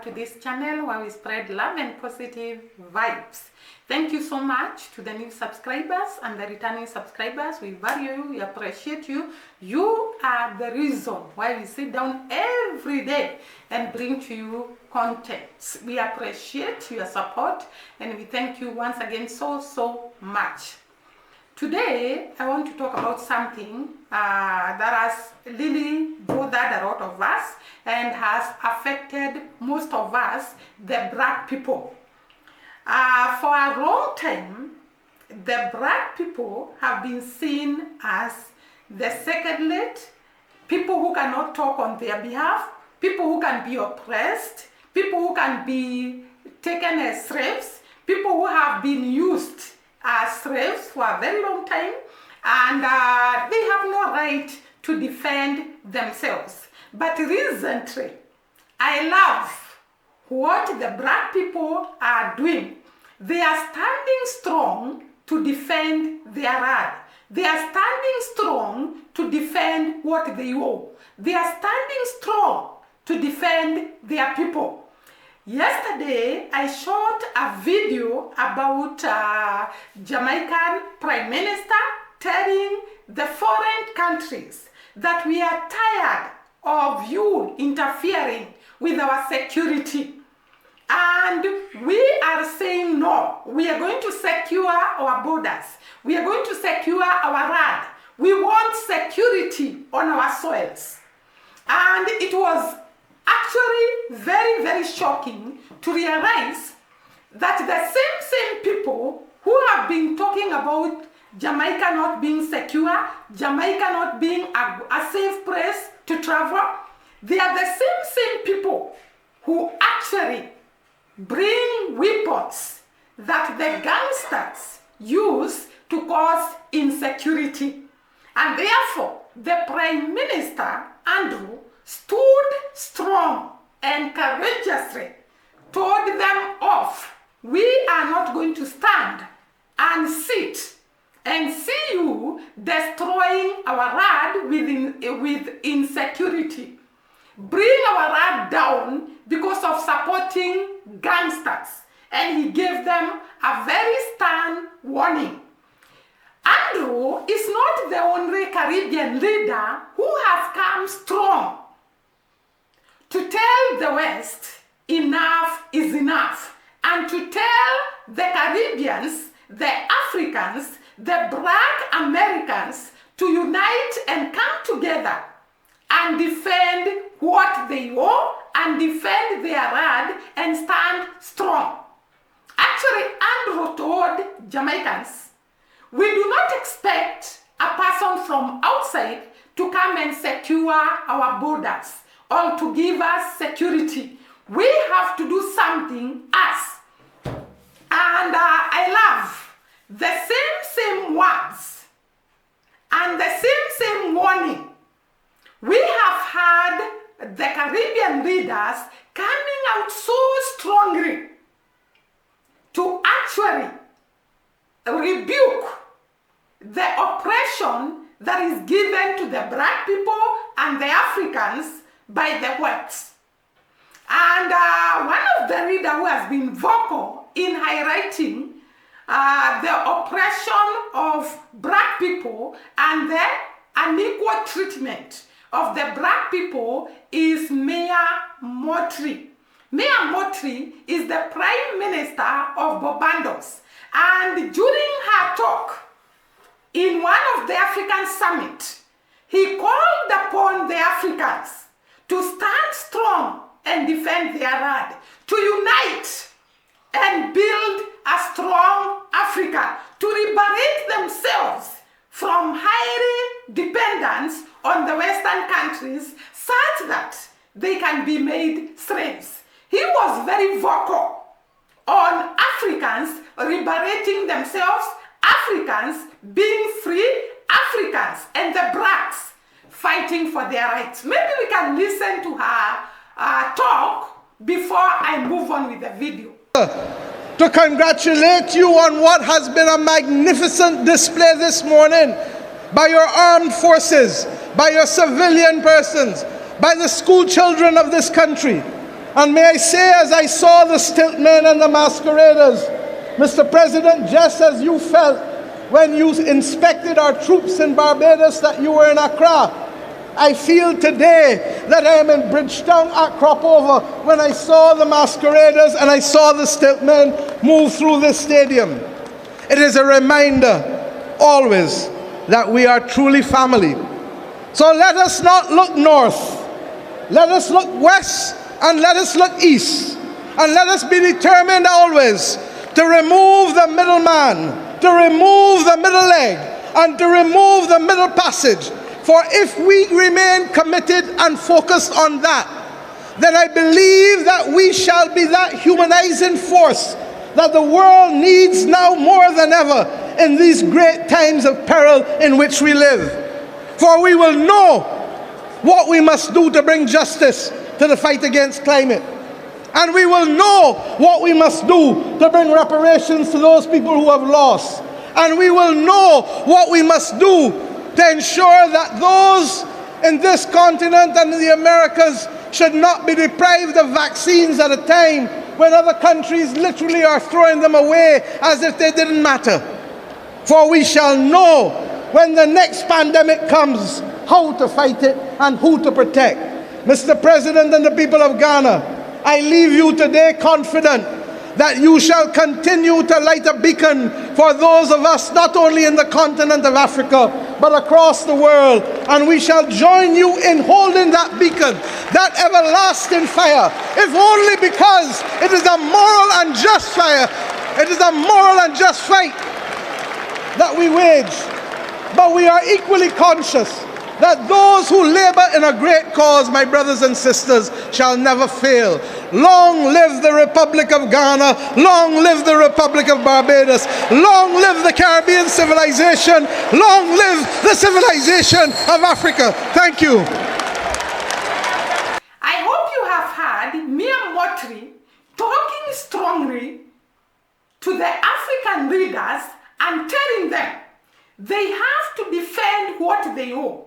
to this channel where we spread love and positive vibes. Thank you so much to the new subscribers and the returning subscribers. We value you, we appreciate you. You are the reason why we sit down every day and bring to you content. We appreciate your support and we thank you once again so much. Today, I want to talk about something that has really bothered a lot of us and has affected most of us, the black people. For a long time, the black people have been seen as the second-rate, people who cannot talk on their behalf, people who can be oppressed, people who can be taken as slaves, people who have been used as slaves for a very long time, and they have no right to defend themselves. But recently, I love what the black people are doing. They are standing strong to defend their right. They are standing strong to defend what they owe. They are standing strong to defend their people. Yesterday, I shot a video about Jamaican Prime Minister telling the foreign countries that we are tired of you interfering with our security. And we are saying no. We are going to secure our borders. We are going to secure our land. We want security on our soils. And it was actually very shocking to realize that the same people who have been talking about Jamaica not being secure, Jamaica not being a safe place to travel, they are the same people who actually bring weapons that the gangsters use to cause insecurity. And therefore, the Prime Minister, Andrew, stood strong and courageously told them off. We are not going to stand and sit and see you destroying our land with insecurity. Bring our land down because of supporting gangsters. And he gave them a very stern warning. Andrew is not the only Caribbean leader who has come strong to tell the West enough is enough, and to tell the Caribbeans, the Africans, the black Americans to unite and come together and defend what they owe and defend their land and stand strong. Actually, Andrew told Jamaicans, we do not expect a person from outside to come and secure our borders or to give us security. We have to do something us. And I love the same words and the same warning. We have had the Caribbean leaders coming out so strongly to actually rebuke the oppression that is given to the black people and the Africans by the whites. And one of the leaders who has been vocal in highlighting the oppression of black people and the unequal treatment of the black people is Mayor Motri. Mayor Motri is the Prime Minister of Barbados. And during her talk in one of the African summits, he called upon the Africans to stand strong and defend their land, to unite and build a strong Africa, to liberate themselves from highly dependence on the Western countries such that they can be made slaves. He was very vocal on Africans liberating themselves, Africans being free, Africans and the blacks fighting for their rights. Maybe we can listen to her talk before I move on with the video. To congratulate you on what has been a magnificent display this morning by your armed forces, by your civilian persons, by the school children of this country. And may I say, as I saw the stiltmen and the masqueraders, Mr. President, just as you felt when you inspected our troops in Barbados that you were in Accra, I feel today that I am in Bridgetown at Cropover when I saw the masqueraders and I saw the stiltmen move through this stadium. It is a reminder always that we are truly family. So let us not look north, let us look west, and let us look east, and let us be determined always to remove the middleman, to remove the middle leg, and to remove the middle passage. For if we remain committed and focused on that, then I believe that we shall be that humanizing force that the world needs now more than ever in these great times of peril in which we live. For we will know what we must do to bring justice to the fight against climate. And we will know what we must do to bring reparations to those people who have lost. And we will know what we must do to ensure that those in this continent and in the Americas should not be deprived of vaccines at a time when other countries literally are throwing them away as if they didn't matter. For we shall know when the next pandemic comes how to fight it and who to protect. Mr. President and the people of Ghana, I leave you today confident that you shall continue to light a beacon for those of us not only in the continent of Africa but across the world, and we shall join you in holding that beacon, that everlasting fire, if only because it is a moral and just fire, it is a moral and just fight that we wage. But we are equally conscious that those who labor in a great cause, my brothers and sisters, shall never fail. Long live the Republic of Ghana, long live the Republic of Barbados, long live the Caribbean civilization, long live the civilization of Africa. Thank you. I hope you have heard Mia Motri talking strongly to the African leaders and telling them they have to defend what they own.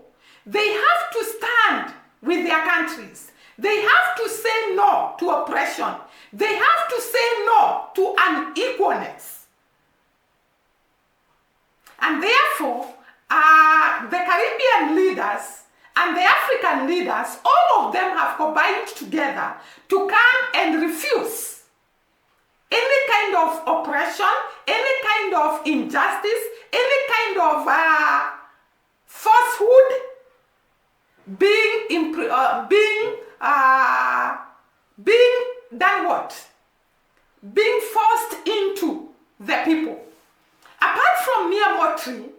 They have to stand with their countries. They have to say no to oppression. They have to say no to unequalness. And therefore, the Caribbean leaders and the African leaders, all of them have combined together to come and refuse any kind of oppression, any kind of injustice, any kind of falsehood being done what? Being forced into the people. Apart from Mia Motri,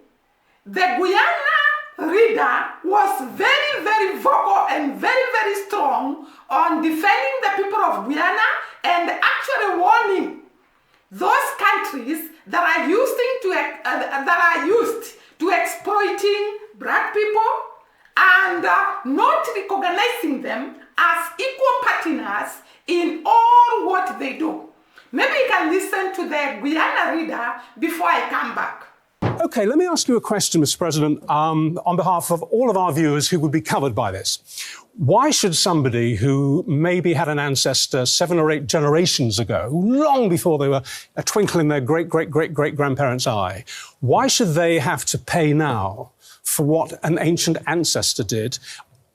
the Guyana leader was very, very vocal and very, very strong on defending the people of Guyana and actually warning those countries that are used to exploiting black people and not recognizing them as equal partners in all what they do. Maybe you can listen to the Guyana reader before I come back. OK, let me ask you a question, Mr. President, on behalf of all of our viewers who would be covered by this. Why should somebody who maybe had an ancestor 7 or 8 generations ago, long before they were a twinkle in their great-great-great-great-grandparents' eye, why should they have to pay now for what an ancient ancestor did?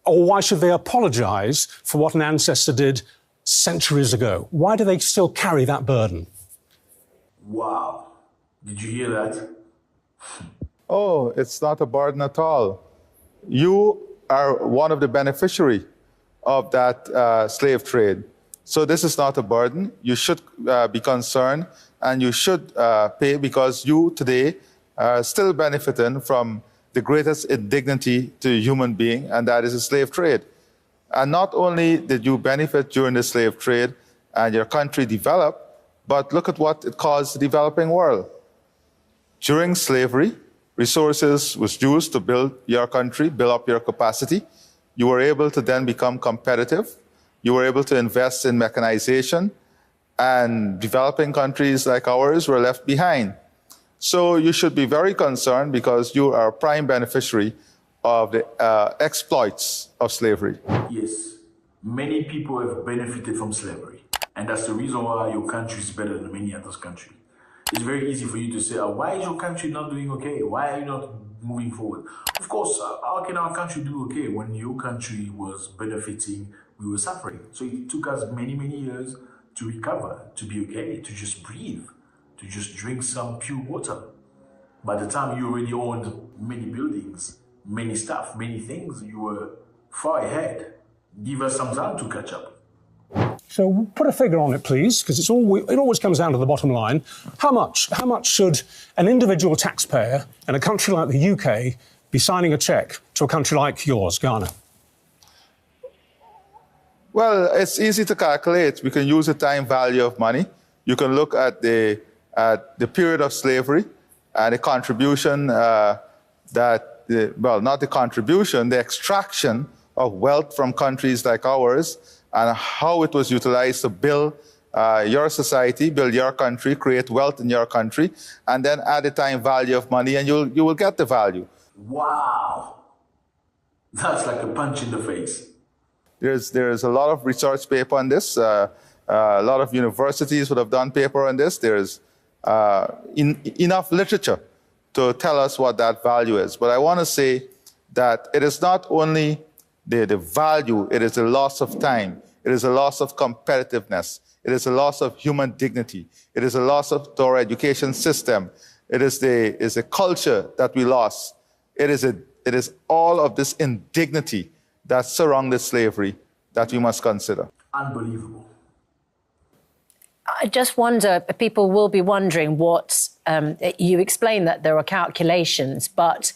Or why should they apologise for what an ancestor did centuries ago? Why do they still carry that burden? Wow. Did you hear that? Oh, it's not a burden at all. You are one of the beneficiaries of that slave trade. So this is not a burden. You should be concerned and you should pay because you today are still benefiting from the greatest indignity to a human being, and that is the slave trade. And not only did you benefit during the slave trade and your country developed, but look at what it caused the developing world. During slavery, resources was used to build your country, build up your capacity. You were able to then become competitive. You were able to invest in mechanization, and developing countries like ours were left behind. So you should be very concerned because you are a prime beneficiary of the exploits of slavery. Yes, many people have benefited from slavery. And that's the reason why your country is better than many others' countries. It's very easy for you to say, why is your country not doing okay? Why are you not moving forward? Of course, how can our country do okay when your country was benefiting, we were suffering? So it took us many, many years to recover, to be okay, to just breathe, to just drink some pure water. By the time you already owned many buildings, many stuff, many things, you were far ahead. Give us some time to catch up. So put a figure on it, please, because it always comes down to the bottom line. How much should an individual taxpayer in a country like the UK be signing a cheque to a country like yours, Ghana? Well, it's easy to calculate. We can use the time value of money. You can look at the period of slavery and the contribution not the contribution, the extraction of wealth from countries like ours, and how it was utilized to build your society, build your country, create wealth in your country, and then add the time value of money, and you will get the value. Wow. That's like a punch in the face. There's a lot of research paper on this. A lot of universities would have done paper on this. There's enough literature to tell us what that value is. But I want to say that it is not only the value, it is the loss of time. It is a loss of competitiveness. It is a loss of human dignity. It is a loss of our education system. It is a culture that we lost. It is all of this indignity that surrounded slavery that we must consider. Unbelievable. I just wonder, people will be wondering what, you explain that there are calculations, but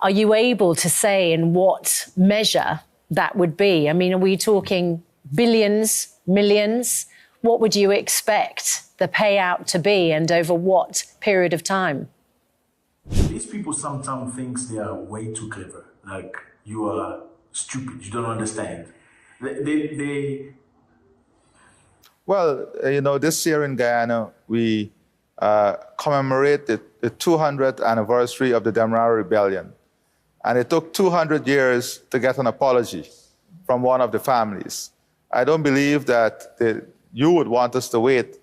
are you able to say in what measure that would be? I mean, are we talking billions, millions? What would you expect the payout to be and over what period of time? These people sometimes think they are way too clever. Like, you are stupid, you don't understand. Well, this year in Guyana, we commemorate the 200th anniversary of the Demerara Rebellion. And it took 200 years to get an apology from one of the families. I don't believe that you would want us to wait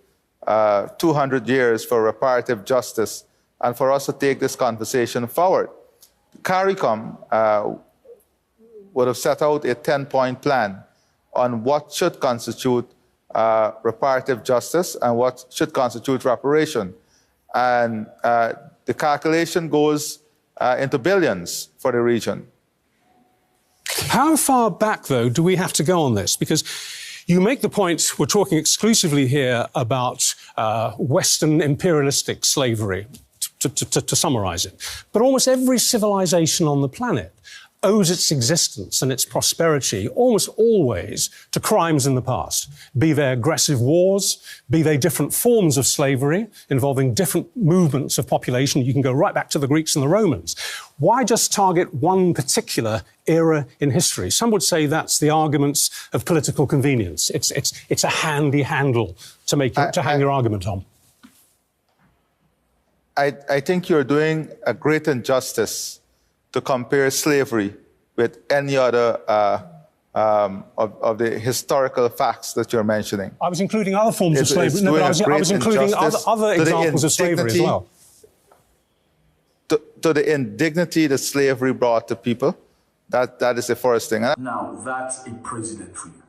200 years for reparative justice and for us to take this conversation forward. CARICOM would have set out a 10-point plan on what should constitute reparative justice and what should constitute reparation. And the calculation goes into billions for the region. How far back, though, do we have to go on this? Because you make the point, we're talking exclusively here about Western imperialistic slavery, to summarize it. But almost every civilization on the planet owes its existence and its prosperity almost always to crimes in the past, be they aggressive wars, be they different forms of slavery involving different movements of population. You can go right back to the Greeks and the Romans. Why just target one particular era in history? Some would say that's the arguments of political convenience. It's a handy handle to hang your argument on. I think you're doing a great injustice to compare slavery with any other of the historical facts that you're mentioning. I was including other forms of slavery. No, but I was including other examples of slavery as well. To the indignity that slavery brought to people, that is the first thing. Now, that's a president for you.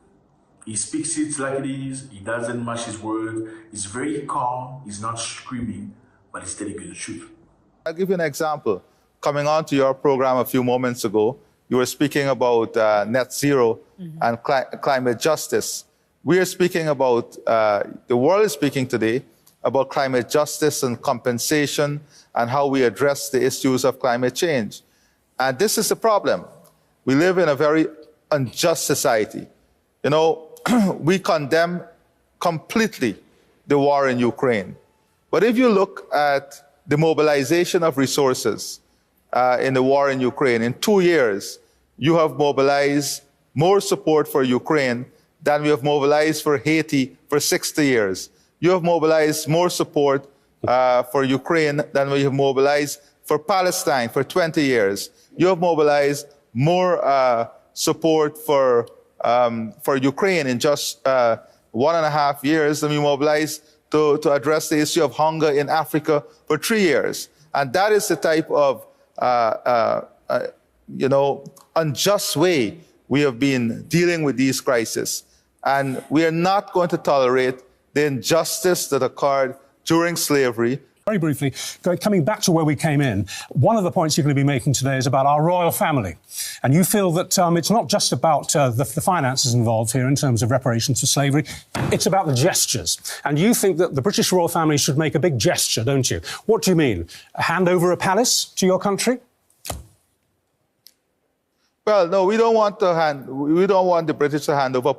He speaks it like it is. He doesn't mash his words. He's very calm. He's not screaming, but he's telling you the truth. I'll give you an example. Coming on to your program a few moments ago, you were speaking about net zero and climate justice. We are speaking about, the world is speaking today about climate justice and compensation and how we address the issues of climate change. And this is the problem. We live in a very unjust society. We condemn completely the war in Ukraine. But if you look at the mobilization of resources in the war in Ukraine, in 2 years, you have mobilized more support for Ukraine than we have mobilized for Haiti for 60 years. You have mobilized more support for Ukraine than we have mobilized for Palestine for 20 years. You have mobilized more support for for Ukraine in just 1.5 years, and we mobilized to address the issue of hunger in Africa for 3 years. And that is the type of, unjust way we have been dealing with these crises. And we are not going to tolerate the injustice that occurred during slavery. Very briefly, coming back to where we came in, one of the points you're going to be making today is about our royal family. And you feel that it's not just about the finances involved here in terms of reparations for slavery, it's about the gestures. And you think that the British royal family should make a big gesture, don't you? What do you mean? Hand over a palace to your country? Well, no, we don't want the British to hand over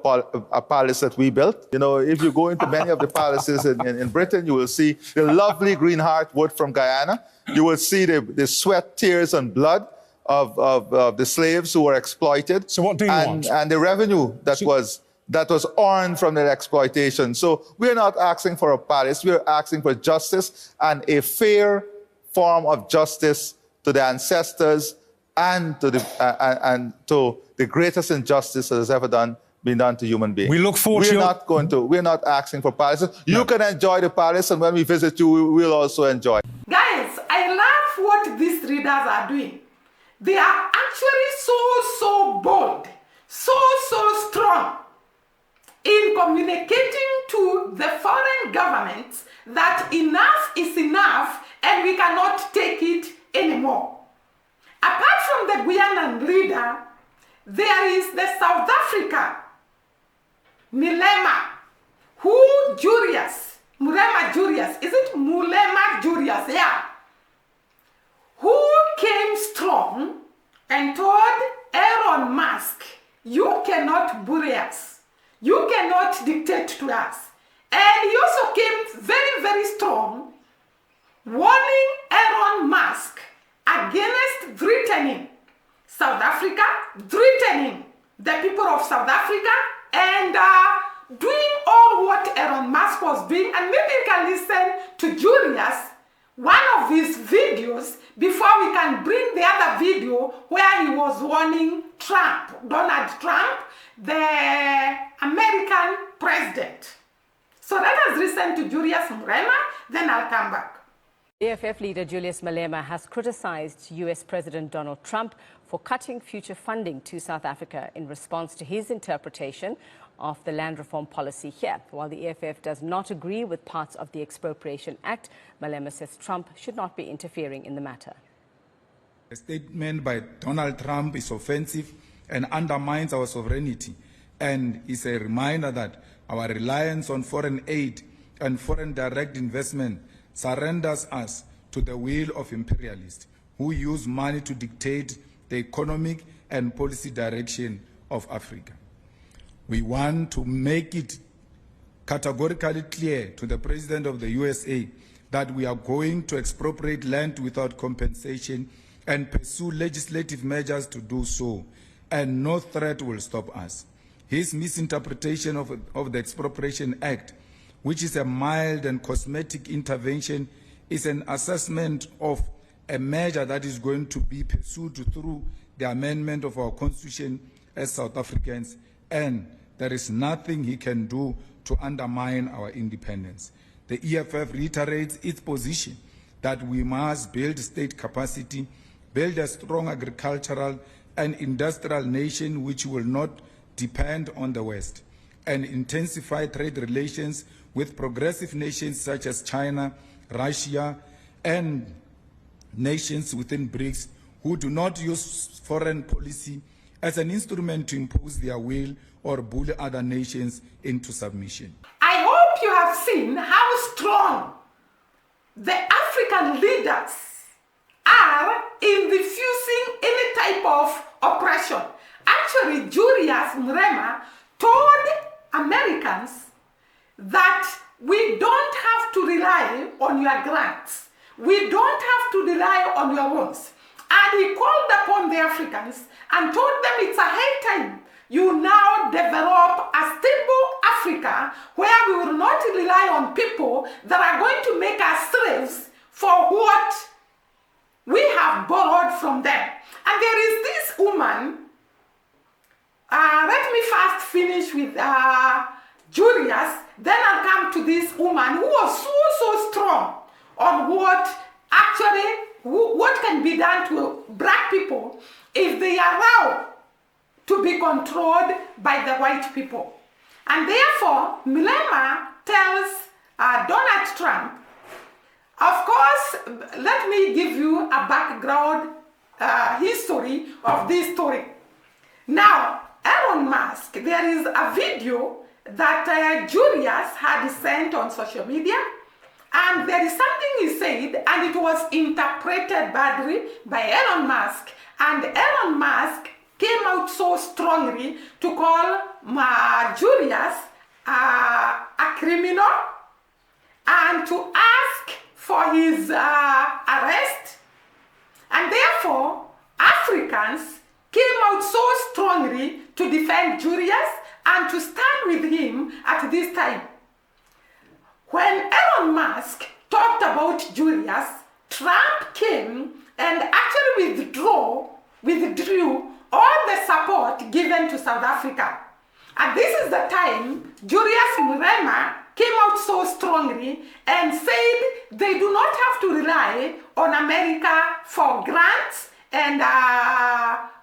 a palace that we built. You know, if you go into many of the palaces in Britain, you will see the lovely green heartwood from Guyana. You will see the sweat, tears, and blood of the slaves who were exploited. So what do you want? And the revenue that was earned from their exploitation. So we're not asking for a palace. We're asking for justice and a fair form of justice to the ancestors and to the greatest injustice that has ever been done to human beings. We look forward to We're not asking for palaces. You can enjoy the palace, and when we visit you, we'll also enjoy. Guys, I love what these readers are doing. They are actually so bold, so strong in communicating to the foreign governments that enough is enough and we cannot take it anymore. Apart from the Guianan leader, there is the South Africa, Murema Julius, is it Mulema Julius? Yeah. Who came strong and told Elon Musk, you cannot bully us. You cannot dictate to us. And he also came very strong, warning Elon Musk against threatening South Africa, threatening the people of South Africa, and doing all what Elon Musk was doing. And maybe you can listen to Julius, one of his videos, before we can bring the other video where he was warning Donald Trump, the American president. So let us listen to Julius Murema, then I'll come back. EFF leader Julius Malema has criticized U.S. President Donald Trump for cutting future funding to South Africa in response to his interpretation of the land reform policy here. While the EFF does not agree with parts of the Expropriation Act, Malema says Trump should not be interfering in the matter. A statement by Donald Trump is offensive and undermines our sovereignty, and is a reminder that our reliance on foreign aid and foreign direct investment surrenders us to the will of imperialists who use money to dictate the economic and policy direction of Africa. We want to make it categorically clear to the President of the U.S.A. that we are going to expropriate land without compensation and pursue legislative measures to do so, and no threat will stop us. His misinterpretation of the Expropriation Act, which is a mild and cosmetic intervention, is an assessment of a measure that is going to be pursued through the amendment of our Constitution as South Africans, and there is nothing he can do to undermine our independence. The EFF reiterates its position that we must build state capacity, build a strong agricultural and industrial nation which will not depend on the West, and intensify trade relations with progressive nations such as China, Russia, and nations within BRICS who do not use foreign policy as an instrument to impose their will or bully other nations into submission. I hope you have seen how strong the African leaders are in refusing any type of oppression. Actually, Julius Murema told Americans that we don't have to rely on your grants. We don't have to rely on your loans. And he called upon the Africans and told them it's a high time you now develop a stable Africa where we will not rely on people that are going to make us slaves for what we have borrowed from them. And there is this woman, let me first finish with Julius, then I'll come to this woman who was so strong on what can be done to black people if they allow to be controlled by the white people. And therefore, Malema tells Donald Trump, of course, let me give you a background history of this story. Now, Elon Musk, there is a video that Julius had sent on social media, and there is something he said, and it was interpreted badly by Elon Musk, and Elon Musk came out so strongly to call Julius a criminal and to ask for his arrest. And therefore, Africans came out so strongly to defend Julius and to stand with him at this time. When Elon Musk talked about Julius, Trump came and actually withdrew all the support given to South Africa. And this is the time Julius Malema came out so strongly and said they do not have to rely on America for grants and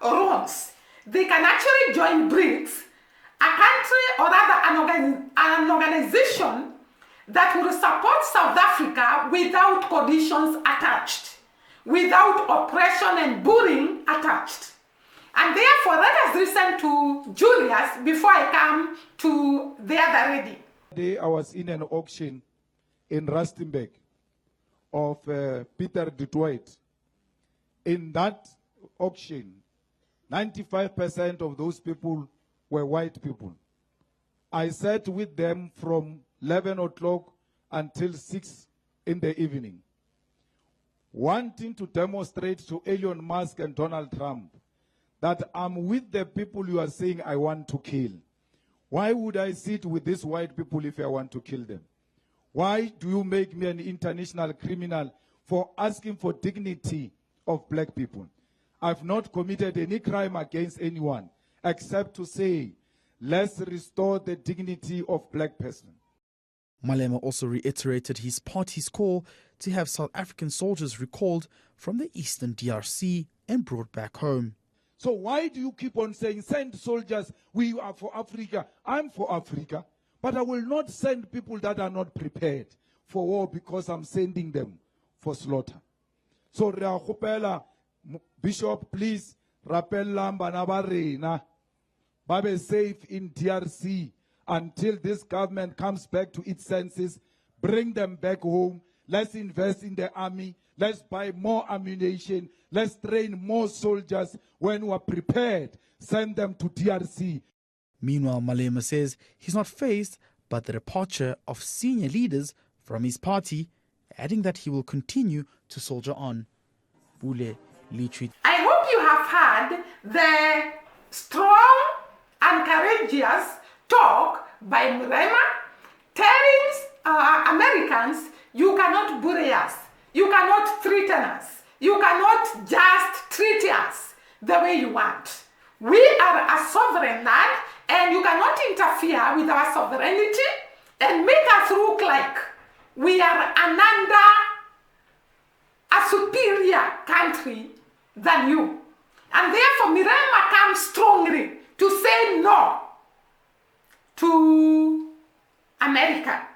loans. They can actually join BRICS, a country or rather an organization that will support South Africa without conditions attached, without oppression and bullying attached. And therefore, let us listen to Julius before I come to the other lady. Today I was in an auction in Rustenburg of Peter du Toit. In that auction, 95% of those people were white people. I sat with them from 11 o'clock until 6 in the evening, wanting to demonstrate to Elon Musk and Donald Trump that I'm with the people you are saying I want to kill. Why would I sit with these white people if I want to kill them? Why do you make me an international criminal for asking for dignity of black people? I've not committed any crime against anyone except to say, let's restore the dignity of black person. Malema also reiterated his party's call to have South African soldiers recalled from the eastern DRC and brought back home. So why do you keep on saying, send soldiers, we are for Africa, I'm for Africa, but I will not send people that are not prepared for war because I'm sending them for slaughter. So Bishop, please, rappella bana ba rena ba be safe in DRC until this government comes back to its senses. Bring them back home. Let's invest in the army. Let's buy more ammunition. Let's train more soldiers. When we are prepared, send them to DRC. Meanwhile, Malema says he's not fazed by the departure of senior leaders from his party, adding that he will continue to soldier on. Bule Litri. I hope you have heard the strong and courageous talk by Malema telling Americans, you cannot bully us, you cannot threaten us, you cannot just treat us the way you want. We are a sovereign land and you cannot interfere with our sovereignty and make us look like we are under a superior country than you. And therefore Malema comes strongly to say no to America.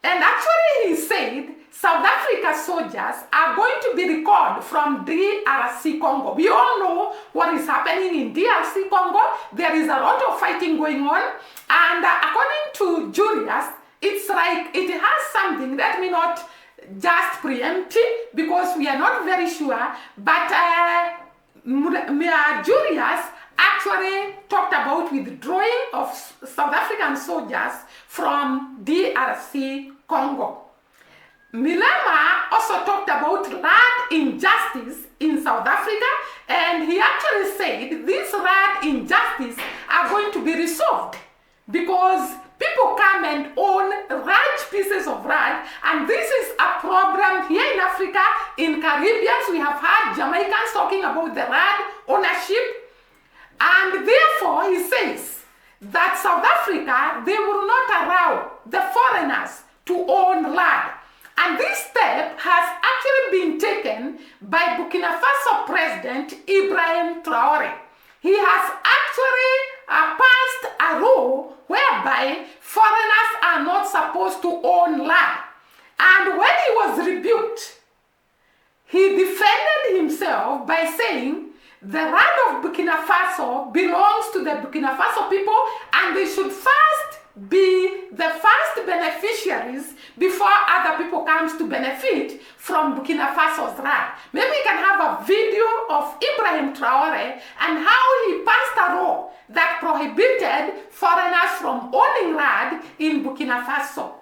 And actually he said South Africa soldiers are going to be recalled from DRC Congo. We all know what is happening in DRC Congo. There is a lot of fighting going on. And according to Julius, it's like it has something, let me not just preempt it because we are not very sure, but Julius actually talked about withdrawing of South African soldiers from DRC Congo. Malema also talked about land injustice in South Africa, and he actually said these land injustices are going to be resolved because people come and own large pieces of land, and this is a problem here in Africa. In Caribbean, we have had Jamaicans talking about the land ownership, and therefore he says that South Africa, they will not allow the foreigners to own land. And this step has actually been taken by Burkina Faso President Ibrahim Traoré. He has actually passed a law whereby foreigners are not supposed to own land. And when he was rebuked, he defended himself by saying the land of Burkina Faso belongs to the Burkina Faso people, and they should first be the first beneficiaries before other people comes to benefit from Burkina Faso's land. Maybe we can have a video of Ibrahim Traoré and how he passed a law that prohibited foreigners from owning land in Burkina Faso.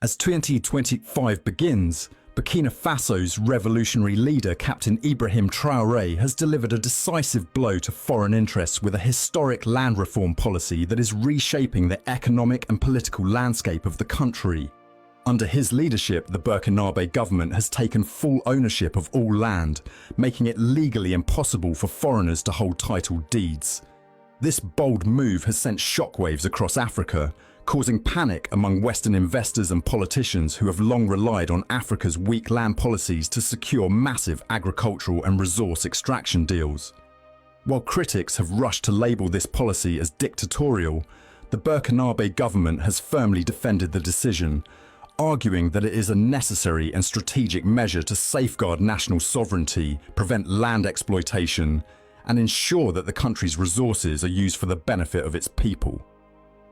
As 2025 begins, Burkina Faso's revolutionary leader, Captain Ibrahim Traoré, has delivered a decisive blow to foreign interests with a historic land reform policy that is reshaping the economic and political landscape of the country. Under his leadership, the Burkinabe government has taken full ownership of all land, making it legally impossible for foreigners to hold title deeds. This bold move has sent shockwaves across Africa, causing panic among Western investors and politicians who have long relied on Africa's weak land policies to secure massive agricultural and resource extraction deals. While critics have rushed to label this policy as dictatorial, the Burkinabe government has firmly defended the decision, arguing that it is a necessary and strategic measure to safeguard national sovereignty, prevent land exploitation, and ensure that the country's resources are used for the benefit of its people.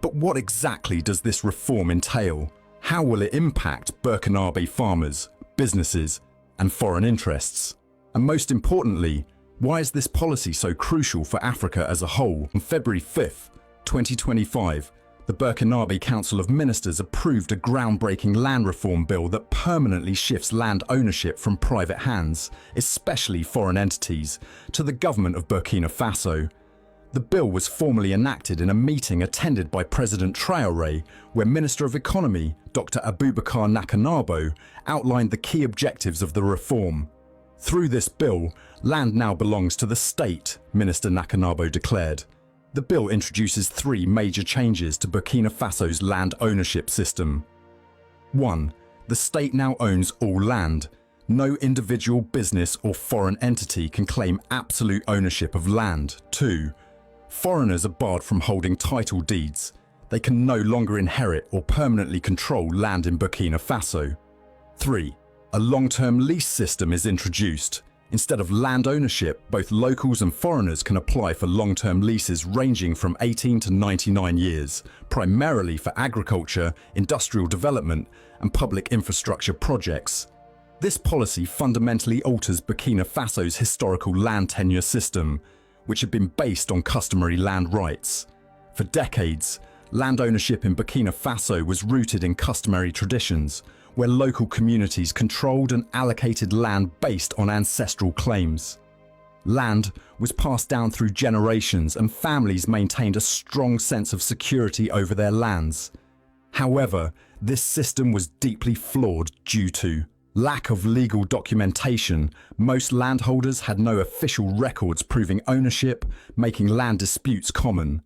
But what exactly does this reform entail? How will it impact Burkinabe farmers, businesses, and foreign interests? And most importantly, why is this policy so crucial for Africa as a whole? On February 5th, 2025, the Burkinabe Council of Ministers approved a groundbreaking land reform bill that permanently shifts land ownership from private hands, especially foreign entities, to the government of Burkina Faso. The bill was formally enacted in a meeting attended by President Traoré, where Minister of Economy, Dr. Abubakar Nakanabo, outlined the key objectives of the reform. Through this bill, land now belongs to the state, Minister Nakanabo declared. The bill introduces three major changes to Burkina Faso's land ownership system. 1. The state now owns all land. No individual business or foreign entity can claim absolute ownership of land. 2. Foreigners are barred from holding title deeds. They can no longer inherit or permanently control land in Burkina Faso. 3. A long-term lease system is introduced. Instead of land ownership, both locals and foreigners can apply for long-term leases ranging from 18 to 99 years, primarily for agriculture, industrial development, and public infrastructure projects. This policy fundamentally alters Burkina Faso's historical land tenure system, which had been based on customary land rights. For decades, land ownership in Burkina Faso was rooted in customary traditions, where local communities controlled and allocated land based on ancestral claims. Land was passed down through generations, and families maintained a strong sense of security over their lands. However, this system was deeply flawed due to lack of legal documentation. Most landholders had no official records proving ownership, making land disputes common.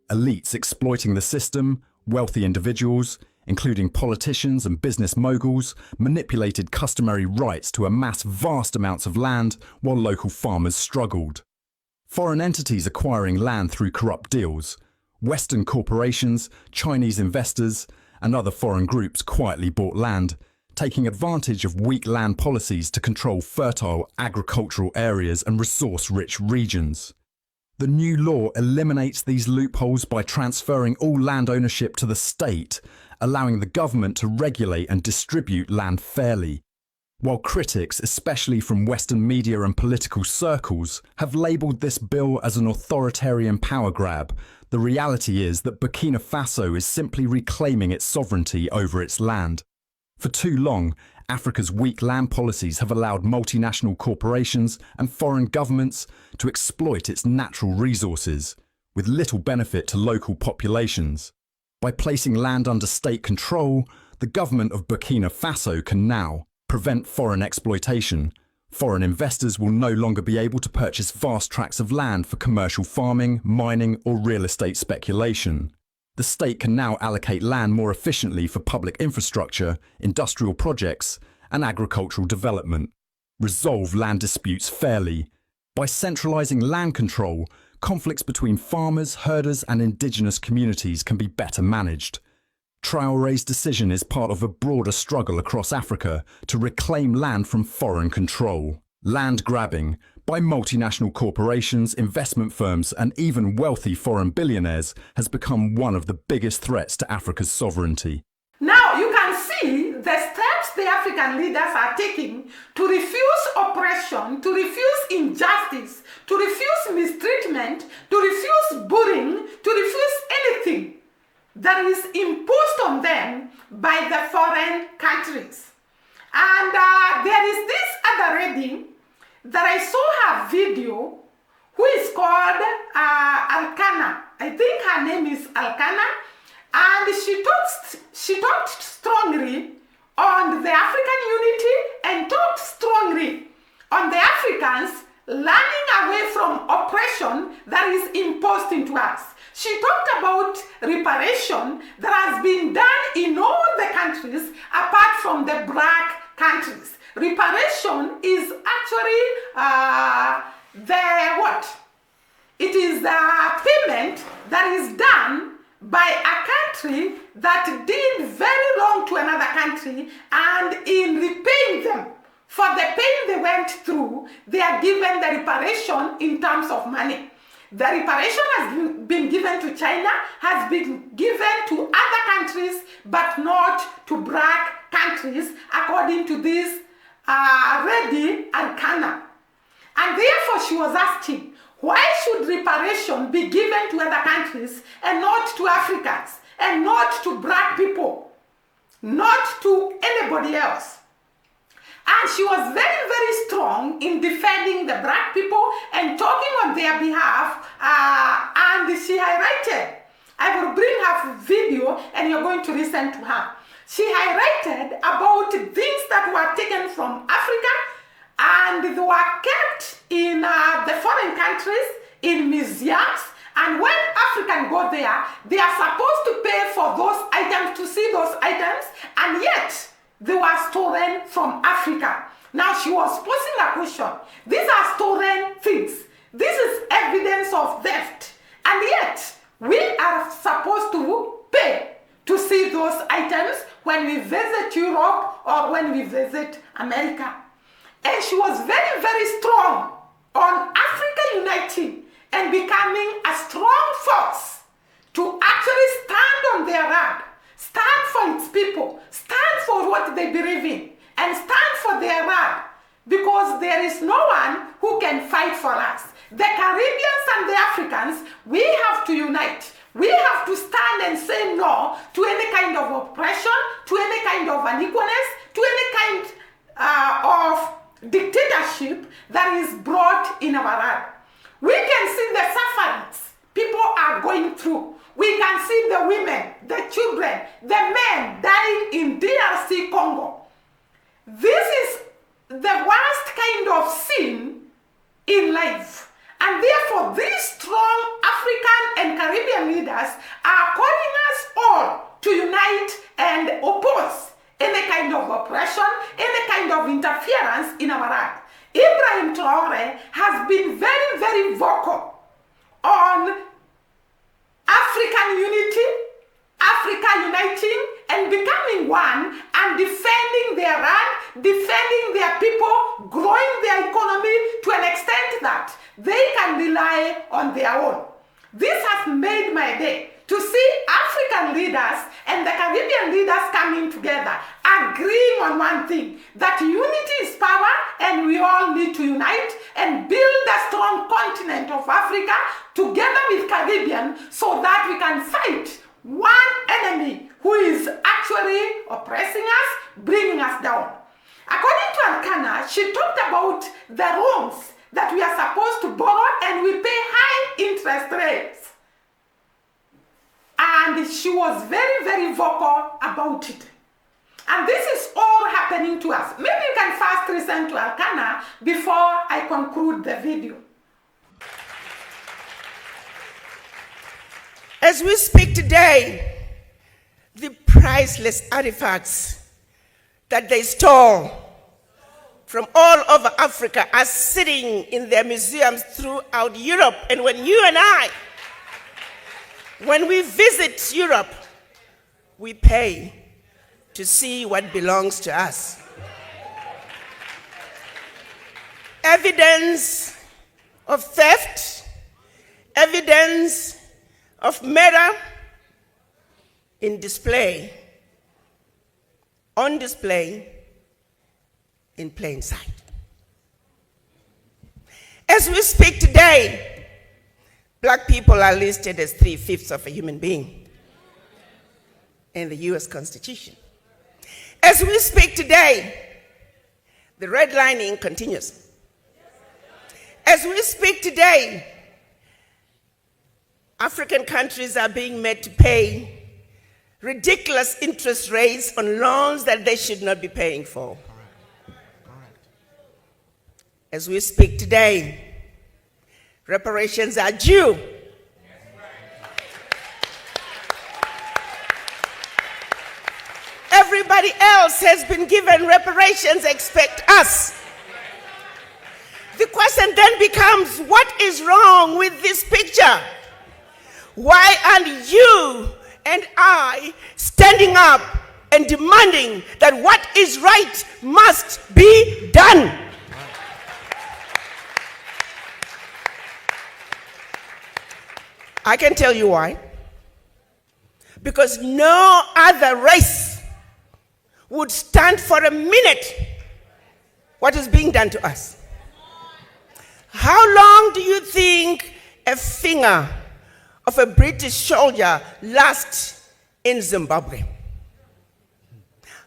Elites exploiting the system, wealthy individuals, including politicians and business moguls, manipulated customary rights to amass vast amounts of land while local farmers struggled. Foreign entities acquiring land through corrupt deals. Western corporations, Chinese investors, and other foreign groups quietly bought land, taking advantage of weak land policies to control fertile agricultural areas and resource-rich regions. The new law eliminates these loopholes by transferring all land ownership to the state, allowing the government to regulate and distribute land fairly. While critics, especially from Western media and political circles, have labelled this bill as an authoritarian power grab, the reality is that Burkina Faso is simply reclaiming its sovereignty over its land. For too long, Africa's weak land policies have allowed multinational corporations and foreign governments to exploit its natural resources, with little benefit to local populations. By placing land under state control, the government of Burkina Faso can now prevent foreign exploitation, Foreign investors will no longer be able to purchase vast tracts of land for commercial farming, mining, or real estate speculation. The state can now allocate land more efficiently for public infrastructure, industrial projects, and agricultural development. Resolve land disputes fairly. By centralising land control, conflicts between farmers, herders, and indigenous communities can be better managed. Traoré's decision is part of a broader struggle across Africa to reclaim land from foreign control. Land grabbing by multinational corporations, investment firms, and even wealthy foreign billionaires has become one of the biggest threats to Africa's sovereignty. Now you can see the steps the African leaders are taking to refuse oppression, to refuse injustice, to refuse mistreatment, to refuse bullying, to refuse anything that is imposed on them by the foreign countries. And there is this other lady that I saw her video, who is called Alkana. I think her name is Alkana, and she talked strongly on the African unity and talked strongly on the Africans running away from oppression that is imposed into us. She talked about reparation that has been done in all the countries apart from the black countries. Reparation is actually It is a payment that is done by a country that did very wrong to another country, and in repaying them for the pain they went through, they are given the reparation in terms of money. The reparation has been given to China, has been given to other countries, but not to black countries, according to this lady Alkana. And therefore she was asking, why should reparation be given to other countries and not to Africans, and not to black people, not to anybody else? And she was very, very strong in defending the black people and talking on their behalf, and she highlighted, I will bring her video and you're going to listen to her. She highlighted about things that were taken from Africa and they were kept in the foreign countries, in museums, and when Africans go there, they are supposed to pay for those items, to see those items, and yet they were stolen from Africa. Now she was posing a question. These are stolen things. This is evidence of theft. And yet we are supposed to pay to see those items when we visit Europe or when we visit America. And she was very, very strong on Africa uniting and becoming a strong force to actually stand on their land, stand for its people, stand for what they believe in, and stand for their land, because there is no one who can fight for us. The Caribbeans and the Africans, we have to unite. We have to stand and say no to any kind of oppression, to any kind of unequalness, to any kind of dictatorship that is brought in our land. We can see the sufferings people are going through. We can see the women, the children, the men dying in DRC Congo. This is the worst kind of sin in life. And therefore, these strong African and Caribbean leaders are calling us all to unite and oppose any kind of oppression, any kind of interference in our land. Ibrahim Traoré has been very, very vocal on African unity, Africa uniting and becoming one, and defending their land, defending their people, growing their economy to an extent that they can rely on their own. This has made my day to see African leaders and the Caribbean leaders coming together, agreeing on one thing, that unity is power and we all need to unite and build a strong continent of Africa together with Caribbean, so that we can fight one enemy who is actually oppressing us, bringing us down. According to Alkana, she talked about the loans that we are supposed to borrow and we pay high interest rates. And she was very, very vocal about it. And this is all happening to us. Maybe you can first listen to Alkana before I conclude the video. As we speak today, the priceless artifacts that they stole from all over Africa are sitting in their museums throughout Europe. And when you and I, when we visit Europe, we pay to see what belongs to us. Evidence of theft, evidence of murder in display, on display, in plain sight. As we speak today, black people are listed as 3/5 of a human being in the U.S. Constitution. As we speak today, the redlining continues. As we speak today, African countries are being made to pay ridiculous interest rates on loans that they should not be paying for. As we speak today, reparations are due. Everybody else has been given reparations, expect us. The question then becomes, what is wrong with this picture? Why aren't you and I standing up and demanding that what is right must be done? I can tell you why. Because no other race would stand for a minute what is being done to us. How long do you think a finger of a British soldier lasts in Zimbabwe?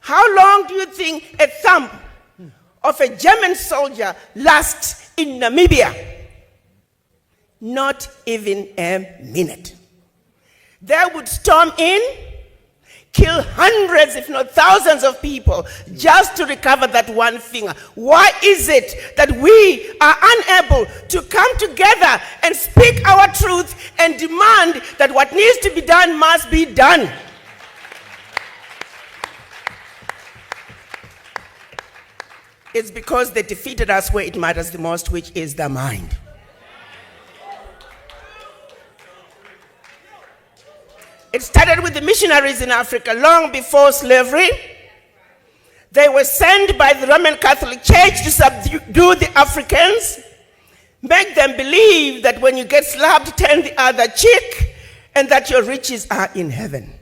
How long do you think a thumb of a German soldier lasts in Namibia? Not even a minute. They would storm in, kill hundreds, if not thousands of people just to recover that one finger. Why is it that we are unable to come together and speak our truth and demand that what needs to be done must be done? It's because they defeated us where it matters the most, which is the mind. It started with the missionaries in Africa long before slavery. They were sent by the Roman Catholic Church to subdue the Africans, make them believe that when you get slapped, turn the other cheek, and that your riches are in heaven.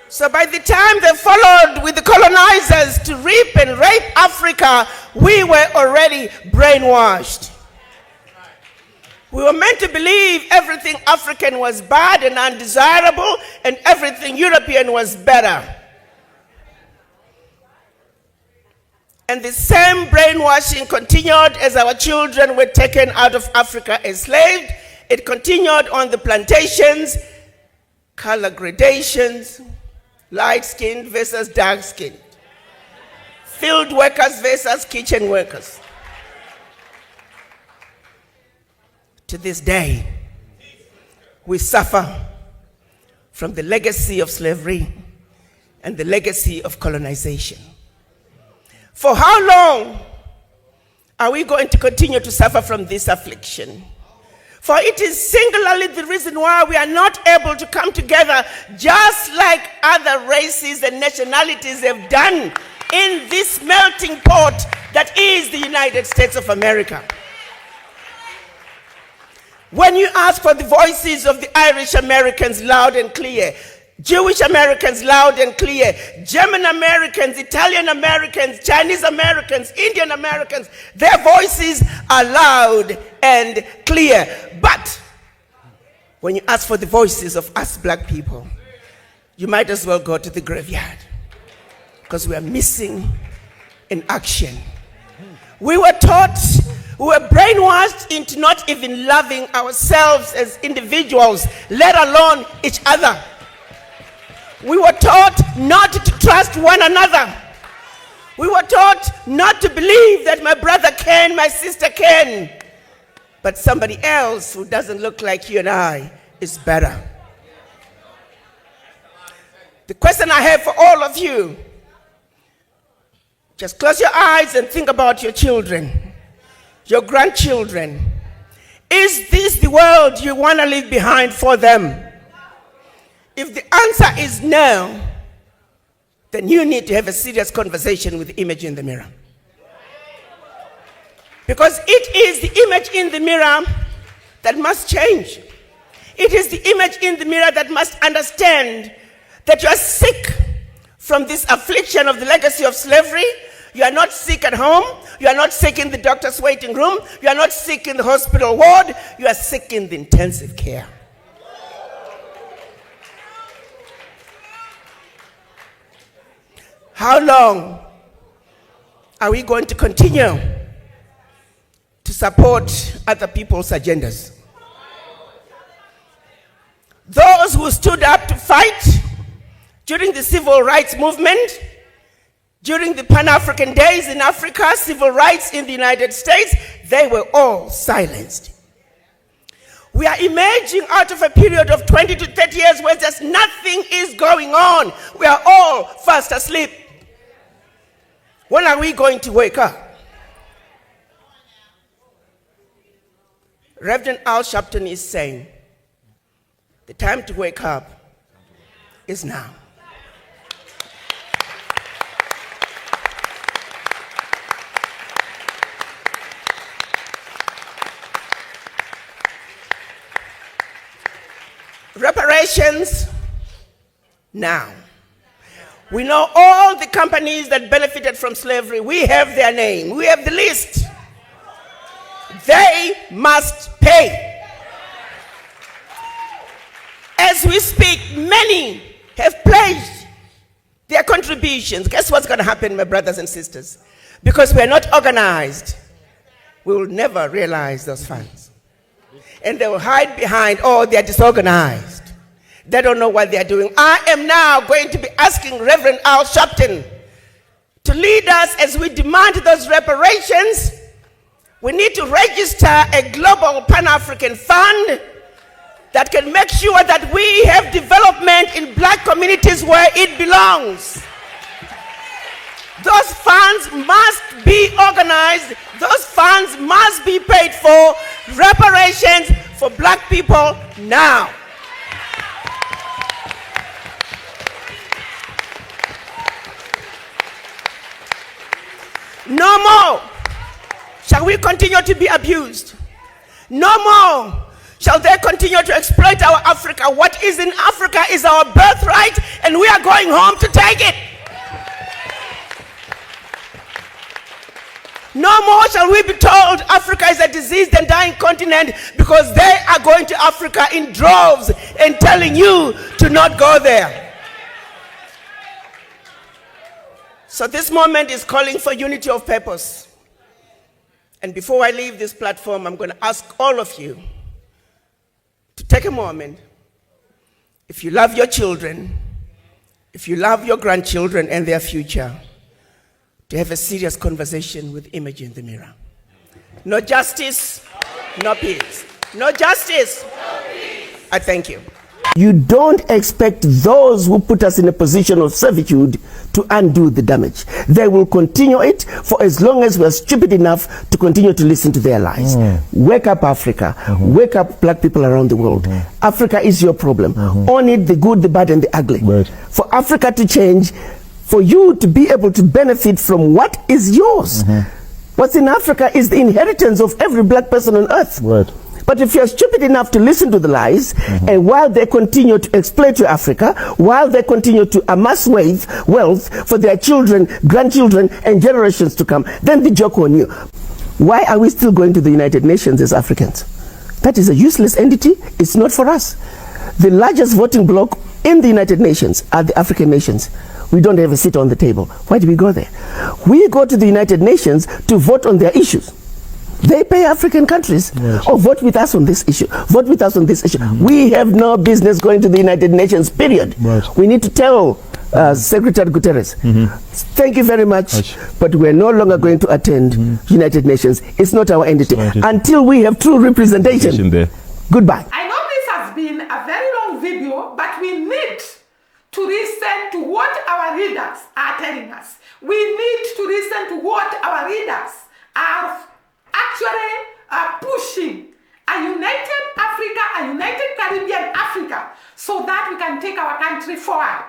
So by the time they followed with the colonizers to reap and rape Africa, we were already brainwashed. We were meant to believe everything African was bad and undesirable, and everything European was better. And the same brainwashing continued as our children were taken out of Africa enslaved. It continued on the plantations, color gradations, light-skinned versus dark-skinned, field workers versus kitchen workers. To this day, we suffer from the legacy of slavery and the legacy of colonization. For how long are we going to continue to suffer from this affliction? For it is singularly the reason why we are not able to come together just like other races and nationalities have done in this melting pot that is the United States of America. When you ask for the voices of the Irish Americans loud and clear, Jewish Americans loud and clear, German Americans, Italian Americans, Chinese Americans, Indian Americans, their voices are loud and clear. But when you ask for the voices of us black people, you might as well go to the graveyard, because we are missing in action We were taught, we were brainwashed into not even loving ourselves as individuals, let alone each other. We were taught not to trust one another. We were taught not to believe that my brother can, my sister can, but somebody else who doesn't look like you and I is better. The question I have for all of you, just close your eyes and think about your children, your grandchildren. Is this the world you want to leave behind for them? If the answer is no, then you need to have a serious conversation with the image in the mirror. Because it is the image in the mirror that must change. It is the image in the mirror that must understand that you are sick from this affliction of the legacy of slavery. You are not sick at home. You are not sick in the doctor's waiting room. You are not sick in the hospital ward. You are sick in the intensive care. How long are we going to continue to support other people's agendas? Those who stood up to fight during the civil rights movement, during the Pan-African days in Africa, civil rights in the United States, they were all silenced. We are emerging out of a period of 20 to 30 years where just nothing is going on. We are all fast asleep. When are we going to wake up? Reverend Al Sharpton is saying, the time to wake up is now. Reparations now. We know all the companies that benefited from slavery. We have their name. We have the list. They must pay. As we speak, many have pledged their contributions. Guess what's going to happen, my brothers and sisters? Because we are not organized, we will never realize those funds. And they will hide behind, oh, they are disorganized. They don't know what they are doing. I am now going to be asking Reverend Al Sharpton to lead us as we demand those reparations. We need to register a global Pan-African fund that can make sure that we have development in black communities where it belongs. Those funds must be organized. Those funds must be paid for. Reparations for black people now. No more shall we continue to be abused. No more shall they continue to exploit our Africa. What is in Africa is our birthright, and we are going home to take it. No more shall we be told Africa is a diseased and dying continent because they are going to Africa in droves and telling you to not go there. So this moment is calling for unity of purpose. And before I leave this platform, I'm going to ask all of you to take a moment. If you love your children, if you love your grandchildren and their future, to have a serious conversation with image in the mirror. No justice, no peace. No justice, no peace. I thank you. You don't expect those who put us in a position of servitude to undo the damage. They will continue it for as long as we are stupid enough to continue to listen to their lies. Wake up, Africa. Wake up, black people around the world. Africa is your problem. Own it, the good, the bad, and the ugly. For Africa to change, for you to be able to benefit from what is yours. What's in Africa is the inheritance of every black person on earth. But if you're stupid enough to listen to the lies, and while they continue to exploit your Africa, while they continue to amass wealth for their children, grandchildren, and generations to come, then the joke on you. Why are we still going to the United Nations as Africans? That is a useless entity. It's not for us. The largest voting bloc in the United Nations are the African nations. we don't have a seat on the table. Why do we go there? We go to the United Nations to vote on their issues. They pay African countries, vote with us on this issue, vote with us on this issue. We have no business going to the United Nations, period. We need to tell Secretary Guterres, thank you very much, but we're no longer going to attend United Nations. It's not our entity until we have true representation there. Goodbye. I know this has been a very long video, but we need to listen to what our readers are telling us. We need to listen to what our readers are actually pushing a united Africa, a united Caribbean Africa, so that we can take our country forward.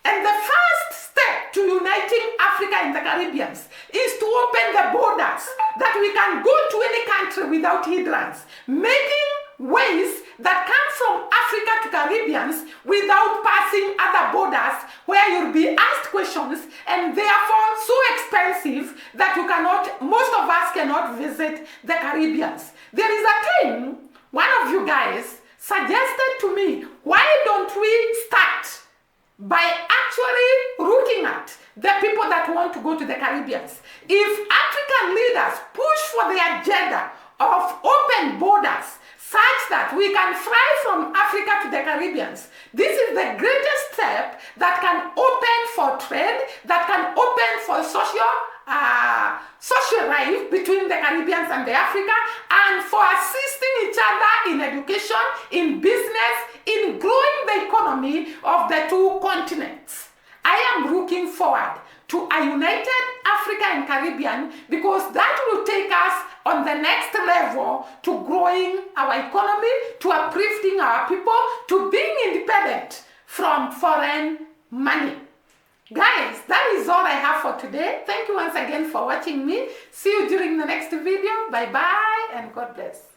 And the first step to uniting Africa and the Caribbean is to open the borders, that we can go to any country without hindrance, making ways that come from Africa to Caribbeans without passing other borders where you'll be asked questions and therefore so expensive that you cannot, most of us cannot visit the Caribbeans. There is a time one of you guys suggested to me, why don't we start by actually looking at the people that want to go to the Caribbeans? If African leaders push for the agenda of open borders such that we can fly from Africa to the Caribbeans, this is the greatest step that can open for trade, that can open for social life between the Caribbeans and the Africa, and for assisting each other in education, in business, in growing the economy of the two continents. I am looking forward to a united Africa and Caribbean, because that will take us on the next level to growing our economy, to uplifting our people, to being independent from foreign money. Guys, that is all I have for today. Thank you once again for watching me. See you during the next video. Bye-bye and God bless.